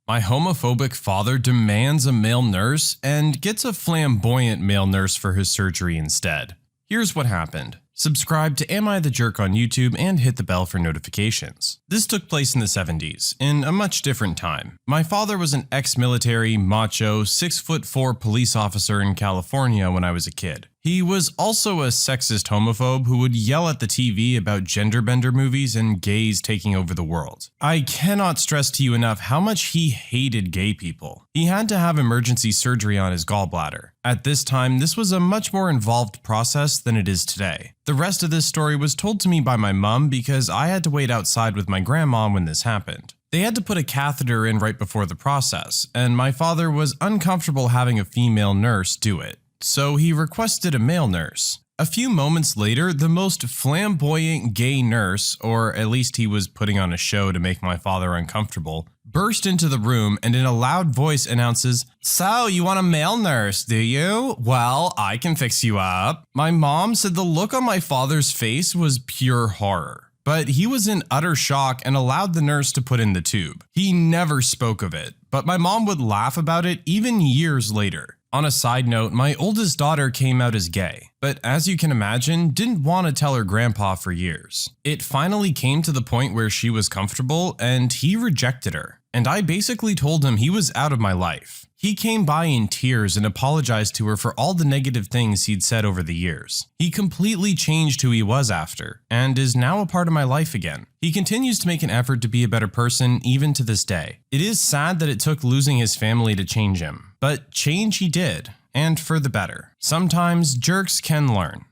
My homophobic father demands a male nurse and gets a flamboyant male nurse for his surgery instead. Here's what happened. Subscribe to Am I the Jerk on YouTube and hit the bell for notifications. This took place in the 70s, in a much different time. My father was an ex-military, macho, 6'4" police officer in California when I was a kid. He was also a sexist homophobe who would yell at the TV about gender bender movies and gays taking over the world. I cannot stress to you enough how much he hated gay people. He had to have emergency surgery on his gallbladder. At this time, this was a much more involved process than it is today. The rest of this story was told to me by my mom because I had to wait outside with my grandma when this happened. They had to put a catheter in right before the process, and my father was uncomfortable having a female nurse do it. So he requested a male nurse. A few moments later, the most flamboyant gay nurse, or at least he was putting on a show to make my father uncomfortable, burst into the room and in a loud voice announces, "So, you want a male nurse, do you? Well, I can fix you up." My mom said the look on my father's face was pure horror, but he was in utter shock and allowed the nurse to put in the tube. He never spoke of it, but my mom would laugh about it even years later. On a side note, my oldest daughter came out as gay, but as you can imagine, didn't want to tell her grandpa for years. It finally came to the point where she was comfortable and he rejected her, and I basically told him he was out of my life. He came by in tears and apologized to her for all the negative things he'd said over the years. He completely changed who he was after, and is now a part of my life again. He continues to make an effort to be a better person even to this day. It is sad that it took losing his family to change him, but change he did, and for the better. Sometimes jerks can learn.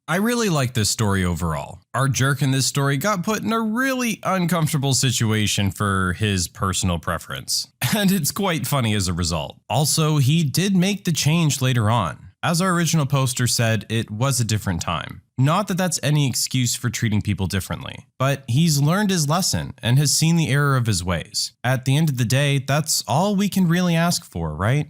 I really like this story overall. Our jerk in this story got put in a really uncomfortable situation for his personal preference, and it's quite funny as a result. Also, he did make the change later on. As our original poster said, it was a different time. Not that that's any excuse for treating people differently, but he's learned his lesson and has seen the error of his ways. At the end of the day, that's all we can really ask for, right?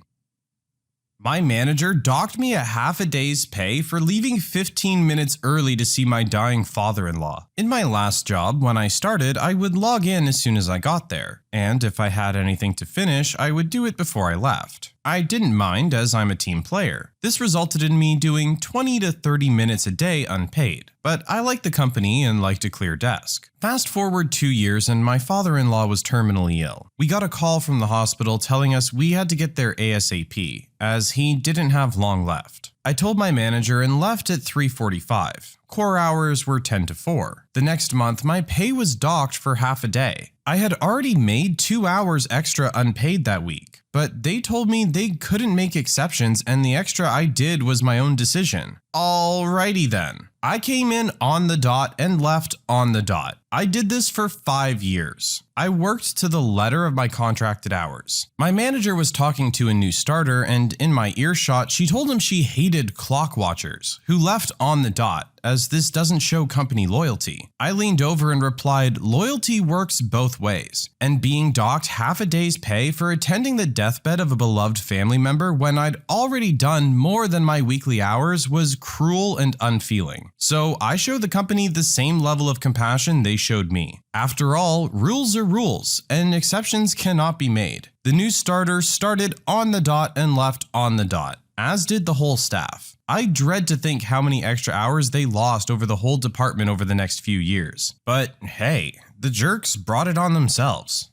My manager docked me a half a day's pay for leaving 15 minutes early to see my dying father-in-law. In my last job, when I started, I would log in as soon as I got there, and if I had anything to finish, I would do it before I left. I didn't mind as I'm a team player. This resulted in me doing 20 to 30 minutes a day unpaid, but I liked the company and liked a clear desk. Fast forward 2 years and my father-in-law was terminally ill. We got a call from the hospital telling us we had to get there ASAP, as he didn't have long left. I told my manager and left at 3:45. Core hours were 10 to 4. The next month, my pay was docked for half a day. I had already made 2 hours extra unpaid that week, but they told me they couldn't make exceptions and the extra I did was my own decision. Alrighty then. I came in on the dot and left on the dot. I did this for 5 years. I worked to the letter of my contracted hours. My manager was talking to a new starter and in my earshot, she told him she hated clock watchers who left on the dot, as this doesn't show company loyalty. I leaned over and replied, "Loyalty works both ways," and being docked half a day's pay for attending the deathbed of a beloved family member when I'd already done more than my weekly hours was cruel and unfeeling. So I showed the company the same level of compassion they showed me. After all, rules are rules, and exceptions cannot be made. The new starter started on the dot and left on the dot, as did the whole staff. I dread to think how many extra hours they lost over the whole department over the next few years. But hey, the jerks brought it on themselves.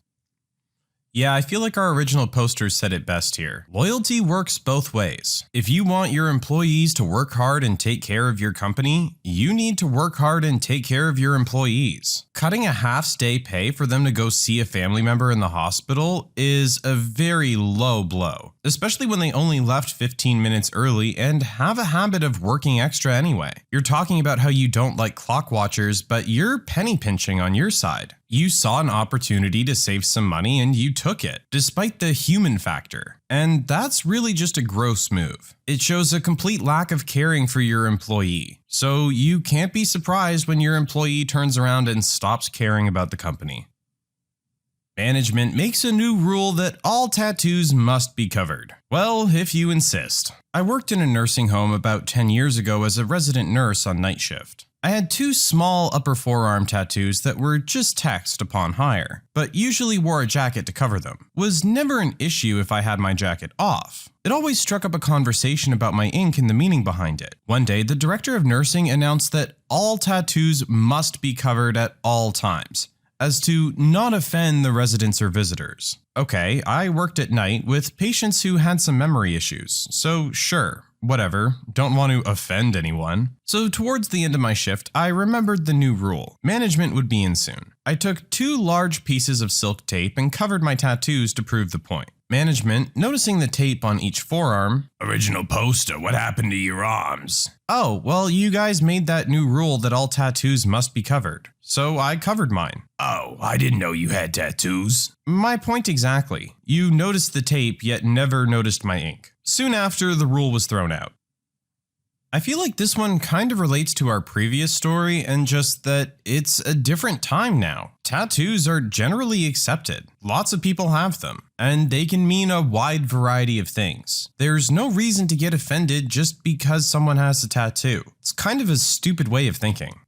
Yeah, I feel like our original poster said it best here. Loyalty works both ways. If you want your employees to work hard and take care of your company, you need to work hard and take care of your employees. Cutting a half-day pay for them to go see a family member in the hospital is a very low blow, especially when they only left 15 minutes early and have a habit of working extra anyway. You're talking about how you don't like clock watchers, but you're penny pinching on your side. You saw an opportunity to save some money and you took it, despite the human factor. And that's really just a gross move. It shows a complete lack of caring for your employee. So you can't be surprised when your employee turns around and stops caring about the company. Management makes a new rule that all tattoos must be covered. Well, if you insist. I worked in a nursing home about 10 years ago as a resident nurse on night shift. I had 2 small upper forearm tattoos that were just text upon hire, but usually wore a jacket to cover them. Was never an issue if I had my jacket off. It always struck up a conversation about my ink and the meaning behind it. One day, the director of nursing announced that all tattoos must be covered at all times, as to not offend the residents or visitors. Okay, I worked at night with patients who had some memory issues, so sure. Whatever, don't want to offend anyone. So towards the end of my shift, I remembered the new rule. Management would be in soon. I took 2 large pieces of silk tape and covered my tattoos to prove the point. Management, noticing the tape on each forearm, "Original poster, what happened to your arms?" "Oh, well, you guys made that new rule that all tattoos must be covered. So I covered mine." "Oh, I didn't know you had tattoos." My point exactly. You noticed the tape, yet never noticed my ink. Soon after, the rule was thrown out. I feel like this one kind of relates to our previous story, and just that it's a different time now. Tattoos are generally accepted. Lots of people have them, and they can mean a wide variety of things. There's no reason to get offended just because someone has a tattoo. It's kind of a stupid way of thinking.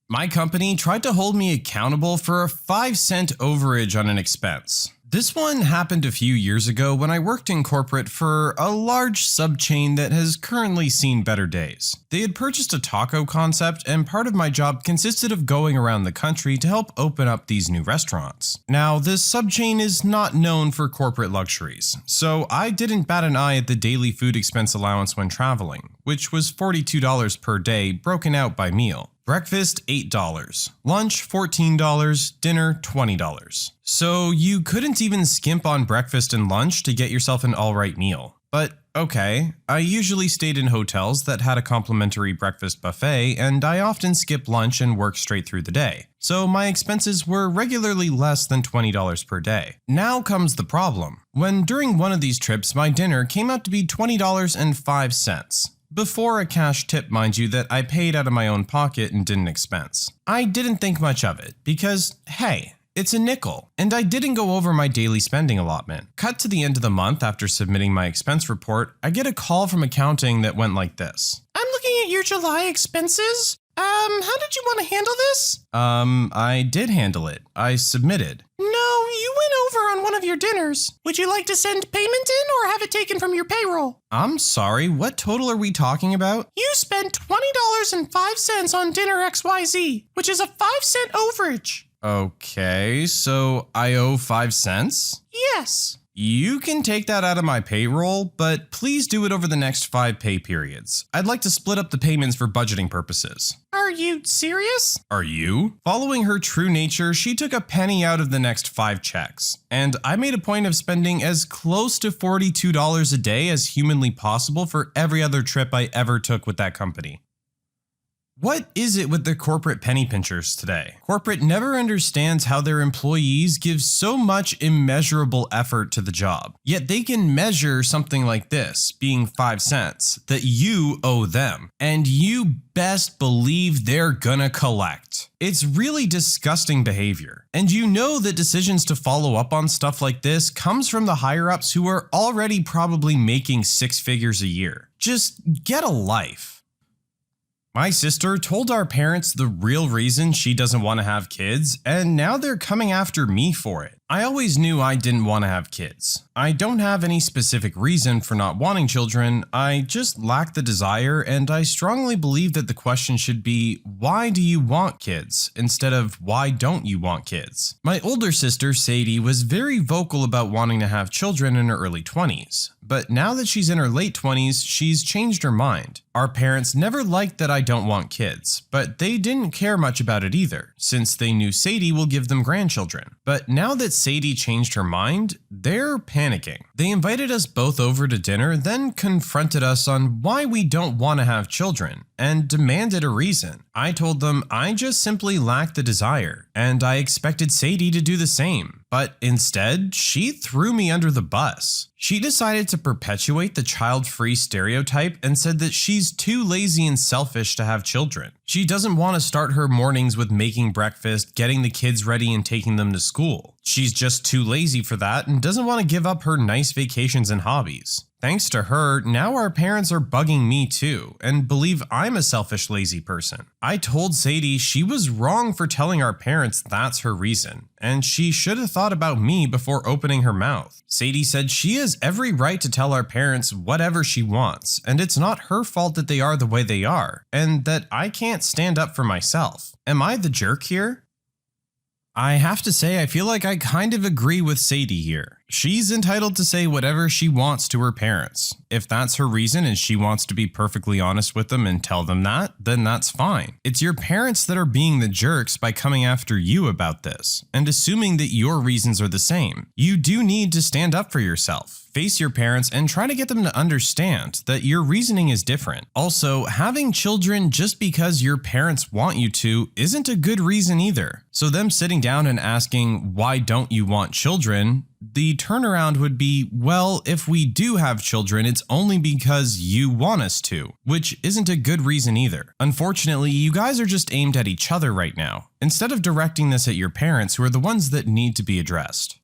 My company tried to hold me accountable for a 5-cent overage on an expense. This one happened a few years ago when I worked in corporate for a large sub-chain that has currently seen better days. They had purchased a taco concept, and part of my job consisted of going around the country to help open up these new restaurants. Now, this sub-chain is not known for corporate luxuries, so I didn't bat an eye at the daily food expense allowance when traveling, which was $42 per day broken out by meal. Breakfast $8, lunch $14, dinner $20. So you couldn't even skimp on breakfast and lunch to get yourself an alright meal. But okay, I usually stayed in hotels that had a complimentary breakfast buffet, and I often skipped lunch and worked straight through the day. So my expenses were regularly less than $20 per day. Now comes the problem. When during one of these trips my dinner came out to be $20.05. Before a cash tip, mind you, that I paid out of my own pocket and didn't expense. I didn't think much of it because, hey, it's a nickel, and I didn't go over my daily spending allotment. Cut to the end of the month after submitting my expense report, I get a call from accounting that went like this. "I'm looking at your July expenses. How did you want to handle this?" I did handle it. I submitted. "No, you went over on one of your dinners. Would you like to send payment in or have it taken from your payroll?" I'm sorry, what total are we talking about? "You spent $20.05 on dinner XYZ, which is a 5-cent overage." Okay, so I owe 5 cents? "Yes." You can take that out of my payroll, but please do it over the next 5 pay periods. I'd like to split up the payments for budgeting purposes. "Are you serious?" Are you? Following her true nature, she took a penny out of the next 5 checks, and I made a point of spending as close to $42 a day as humanly possible for every other trip I ever took with that company. What is it with the corporate penny pinchers today? Corporate never understands how their employees give so much immeasurable effort to the job. Yet they can measure something like this, being 5 cents, that you owe them. And you best believe they're gonna collect. It's really disgusting behavior. And you know that decisions to follow up on stuff like this comes from the higher-ups who are already probably making 6 figures a year. Just get a life. My sister told our parents the real reason she doesn't want to have kids, and now they're coming after me for it. I always knew I didn't want to have kids. I don't have any specific reason for not wanting children, I just lack the desire, and I strongly believe that the question should be, why do you want kids, instead of why don't you want kids? My older sister, Sadie, was very vocal about wanting to have children in her early 20s, but now that she's in her late 20s, she's changed her mind. Our parents never liked that I don't want kids, but they didn't care much about it either, since they knew Sadie will give them grandchildren. But now that Sadie changed her mind, they're panicking. They invited us both over to dinner, then confronted us on why we don't want to have children, and demanded a reason. I told them I just simply lacked the desire, and I expected Sadie to do the same. But instead, she threw me under the bus. She decided to perpetuate the child-free stereotype and said that she's too lazy and selfish to have children. She doesn't want to start her mornings with making breakfast, getting the kids ready, and taking them to school. She's just too lazy for that and doesn't want to give up her nice vacations and hobbies. Thanks to her, now our parents are bugging me too, and believe I'm a selfish, lazy person. I told Sadie she was wrong for telling our parents that's her reason, and she should have thought about me before opening her mouth. Sadie said she has every right to tell our parents whatever she wants, and it's not her fault that they are the way they are, and that I can't stand up for myself. Am I the jerk here? I have to say, I feel like I kind of agree with Sadie here. She's entitled to say whatever she wants to her parents. If that's her reason and she wants to be perfectly honest with them and tell them that, then that's fine. It's your parents that are being the jerks by coming after you about this, and assuming that your reasons are the same. You do need to stand up for yourself. Face your parents and try to get them to understand that your reasoning is different. Also, having children just because your parents want you to isn't a good reason either. So them sitting down and asking, why don't you want children? The turnaround would be, well, if we do have children, it's only because you want us to, which isn't a good reason either. Unfortunately, you guys are just aimed at each other right now, instead of directing this at your parents, who are the ones that need to be addressed.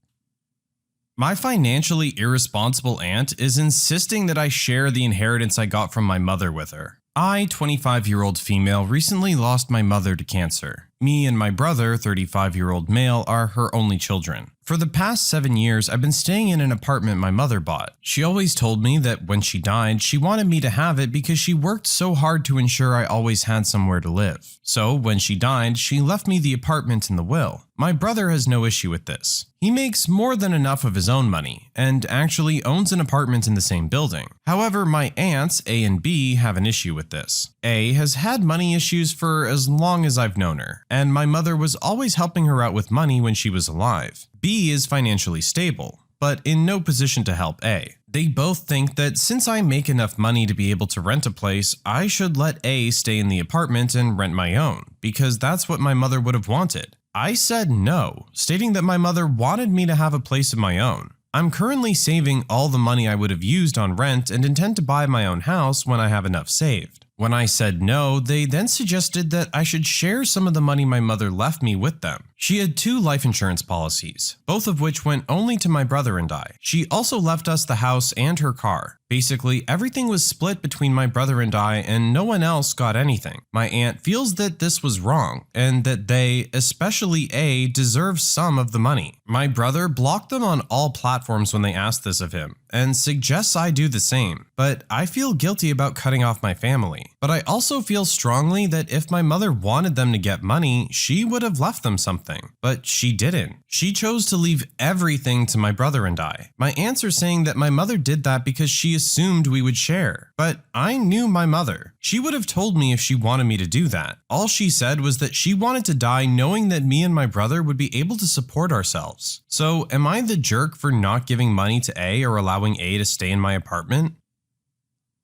My financially irresponsible aunt is insisting that I share the inheritance I got from my mother with her. I, 25-year-old female, recently lost my mother to cancer. Me and my brother, 35-year-old male, are her only children. For the past 7 years, I've been staying in an apartment my mother bought. She always told me that when she died, she wanted me to have it because she worked so hard to ensure I always had somewhere to live. So when she died, she left me the apartment in the will. My brother has no issue with this. He makes more than enough of his own money, and actually owns an apartment in the same building. However, my aunts, A and B, have an issue with this. A has had money issues for as long as I've known her, and my mother was always helping her out with money when she was alive. B is financially stable, but in no position to help A. They both think that since I make enough money to be able to rent a place, I should let A stay in the apartment and rent my own, because that's what my mother would have wanted. I said no, stating that my mother wanted me to have a place of my own. I'm currently saving all the money I would have used on rent and intend to buy my own house when I have enough saved. When I said no, they then suggested that I should share some of the money my mother left me with them. She had 2 life insurance policies, both of which went only to my brother and I. She also left us the house and her car. Basically, everything was split between my brother and I, and no one else got anything. My aunt feels that this was wrong, and that they, especially A, deserve some of the money. My brother blocked them on all platforms when they asked this of him, and suggests I do the same. But I feel guilty about cutting off my family. But I also feel strongly that if my mother wanted them to get money, she would have left them something. But she didn't. She chose to leave everything to my brother and I. My aunts are saying that my mother did that because she assumed we would share. But I knew my mother. She would have told me if she wanted me to do that. All she said was that she wanted to die knowing that me and my brother would be able to support ourselves. So am I the jerk for not giving money to A or allowing A to stay in my apartment?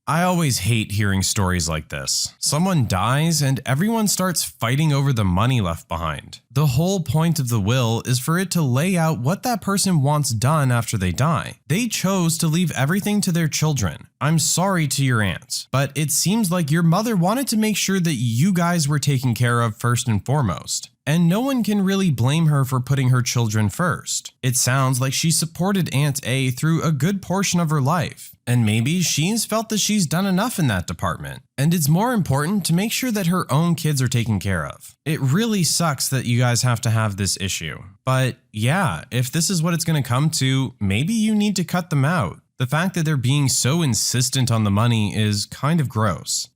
I always hate hearing stories like this. Someone dies and everyone starts fighting over the money left behind. The whole point of the will is for it to lay out what that person wants done after they die. They chose to leave everything to their children. I'm sorry to your aunts, but it seems like your mother wanted to make sure that you guys were taken care of first and foremost. And no one can really blame her for putting her children first. It sounds like she supported Aunt A through a good portion of her life. And maybe she's felt that she's done enough in that department. And it's more important to make sure that her own kids are taken care of. It really sucks that you guys have to have this issue. But yeah, if this is what it's going to come to, maybe you need to cut them out. The fact that they're being so insistent on the money is kind of gross.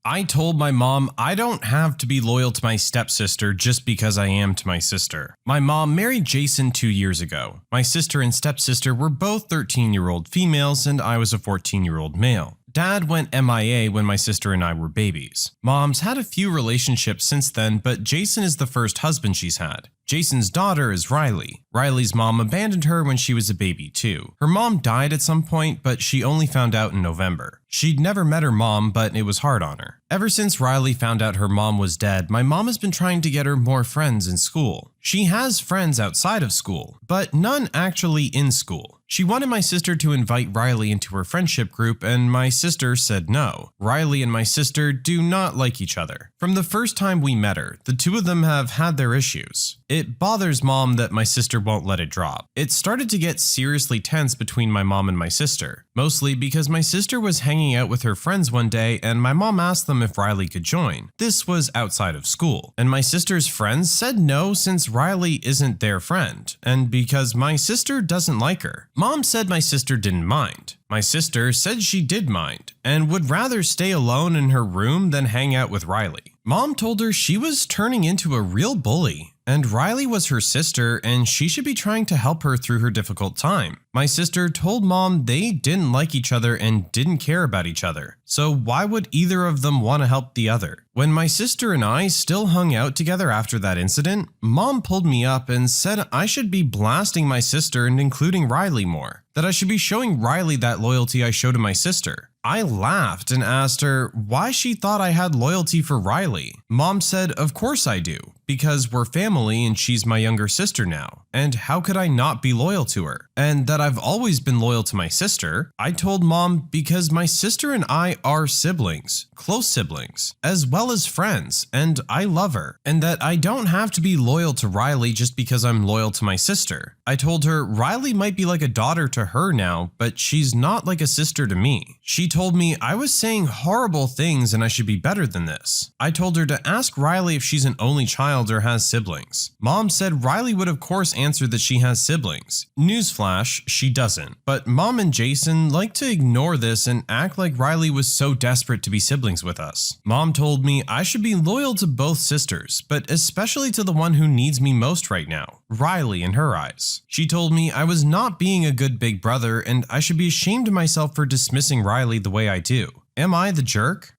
I told my mom I don't have to be loyal to my stepsister just because I am to my sister. My mom married Jason 2 years ago. My sister and stepsister were both 13-year-old females and I was a 14-year-old male. Dad went MIA when my sister and I were babies. Mom's had a few relationships since then, but Jason is the first husband she's had. Jason's daughter is Riley. Riley's mom abandoned her when she was a baby too. Her mom died at some point, but she only found out in November. She'd never met her mom, but it was hard on her. Ever since Riley found out her mom was dead, my mom has been trying to get her more friends in school. She has friends outside of school, but none actually in school. She wanted my sister to invite Riley into her friendship group, and my sister said no. Riley and my sister do not like each other. From the first time we met her, the two of them have had their issues. It bothers mom that my sister won't let it drop. It started to get seriously tense between my mom and my sister, mostly because my sister was hanging out with her friends one day and my mom asked them if Riley could join. This was outside of school, and my sister's friends said no since Riley isn't their friend, and because my sister doesn't like her. Mom said my sister didn't mind. My sister said she did mind, and would rather stay alone in her room than hang out with Riley. Mom told her she was turning into a real bully, and Riley was her sister and she should be trying to help her through her difficult time. My sister told mom they didn't like each other and didn't care about each other, so why would either of them want to help the other? When my sister and I still hung out together after that incident, mom pulled me up and said I should be blasting my sister and including Riley more, that I should be showing Riley that loyalty I show to my sister. I laughed and asked her why she thought I had loyalty for Riley. Mom said, of course I do, because we're family and she's my younger sister now, and how could I not be loyal to her? And that I've always been loyal to my sister. I told mom because my sister and I are siblings, close siblings, as well as friends, and I love her, and that I don't have to be loyal to Riley just because I'm loyal to my sister. I told her Riley might be like a daughter to her now, but she's not like a sister to me. She told me I was saying horrible things and I should be better than this. I told her to ask Riley if she's an only child or has siblings. Mom said Riley would of course answer that she has siblings. Newsflash, she doesn't. But mom and Jason like to ignore this and act like Riley was so desperate to be siblings with us. Mom told me I should be loyal to both sisters, but especially to the one who needs me most right now, Riley in her eyes. She told me I was not being a good big brother and I should be ashamed of myself for dismissing Riley the way I do. Am I the jerk?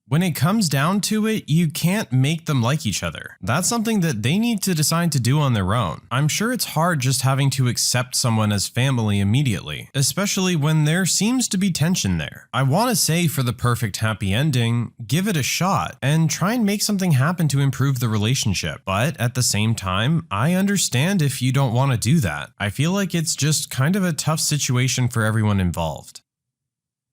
When it comes down to it, you can't make them like each other. That's something that they need to decide to do on their own. I'm sure it's hard just having to accept someone as family immediately, especially when there seems to be tension there. I want to say for the perfect happy ending, give it a shot and try and make something happen to improve the relationship. But at the same time, I understand if you don't want to do that. I feel like it's just kind of a tough situation for everyone involved.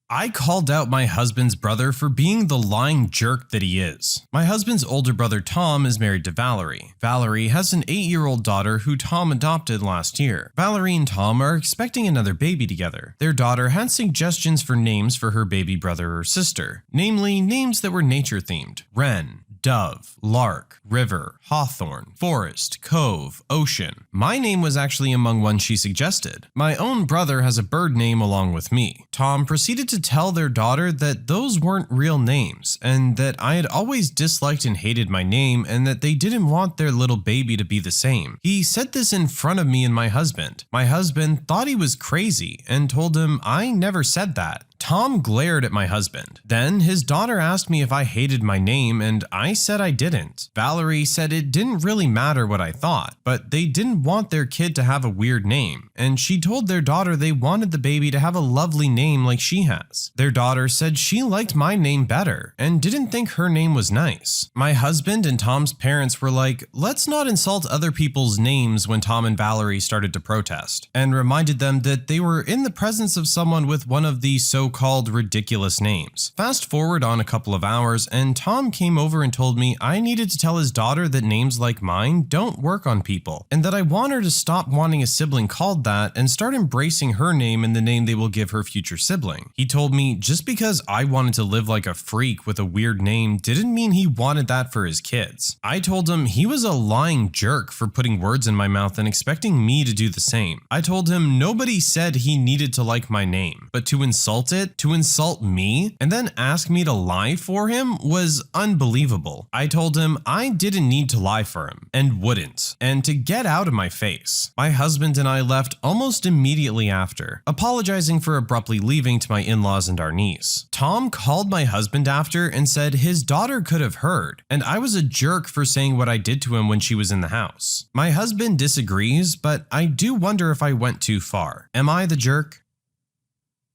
I called out my husband's brother for being the lying jerk that he is. My husband's older brother Tom is married to Valerie. Valerie has an 8-year-old daughter who Tom adopted last year. Valerie and Tom are expecting another baby together. Their daughter had suggestions for names for her baby brother or sister, namely names that were nature themed: wren, dove, lark, river, hawthorn, forest, cove, ocean. My name was actually among ones she suggested. My own brother has a bird name along with me. Tom proceeded to tell their daughter that those weren't real names, and that I had always disliked and hated my name, and that they didn't want their little baby to be the same. He said this in front of me and my husband. My husband thought he was crazy and told him I never said that. Tom glared at my husband. Then his daughter asked me if I hated my name and I said I didn't. Valerie said it didn't really matter what I thought, but they didn't want their kid to have a weird name, and she told their daughter they wanted the baby to have a lovely name like she has. Their daughter said she liked my name better and didn't think her name was nice. My husband and Tom's parents were like, let's not insult other people's names when Tom and Valerie started to protest, and reminded them that they were in the presence of someone with one of the so-called ridiculous names. Fast forward on a couple of hours and Tom came over and told me I needed to tell his daughter that names like mine don't work on people, and that I want her to stop wanting a sibling called that and start embracing her name and the name they will give her future sibling. He told me just because I wanted to live like a freak with a weird name didn't mean he wanted that for his kids. I told him he was a lying jerk for putting words in my mouth and expecting me to do the same. I told him nobody said he needed to like my name, but to insult it, to insult me, and then ask me to lie for him was unbelievable. I told him I didn't need to lie for him, and wouldn't, and to get out of my face. My husband and I left almost immediately after, apologizing for abruptly leaving to my in-laws and our niece. Tom called my husband after and said his daughter could have heard, and I was a jerk for saying what I did to him when she was in the house. My husband disagrees, but I do wonder if I went too far. Am I the jerk?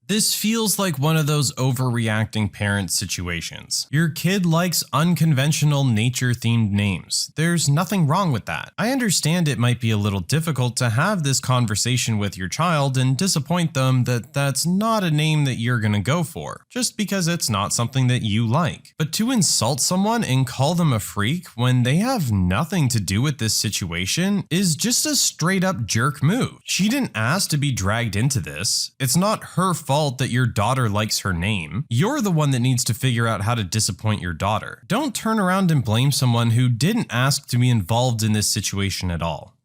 This feels like one of those overreacting parent situations. Your kid likes unconventional nature-themed names. There's nothing wrong with that. I understand it might be a little difficult to have this conversation with your child and disappoint them that that's not a name that you're gonna go for, just because it's not something that you like. But to insult someone and call them a freak when they have nothing to do with this situation is just a straight-up jerk move. She didn't ask to be dragged into this. It's not her fault that your daughter likes her name. You're the one that needs to figure out how to disappoint your daughter. Don't turn around and blame someone who didn't ask to be involved in this situation at all.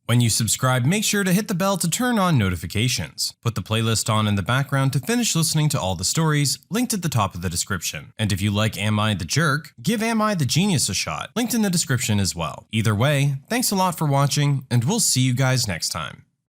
When you subscribe, make sure to hit the bell to turn on notifications. Put the playlist on in the background to finish listening to all the stories, linked at the top of the description. And if you like Am I the Jerk, give Am I the Genius a shot, linked in the description as well. Either way, thanks a lot for watching, and we'll see you guys next time.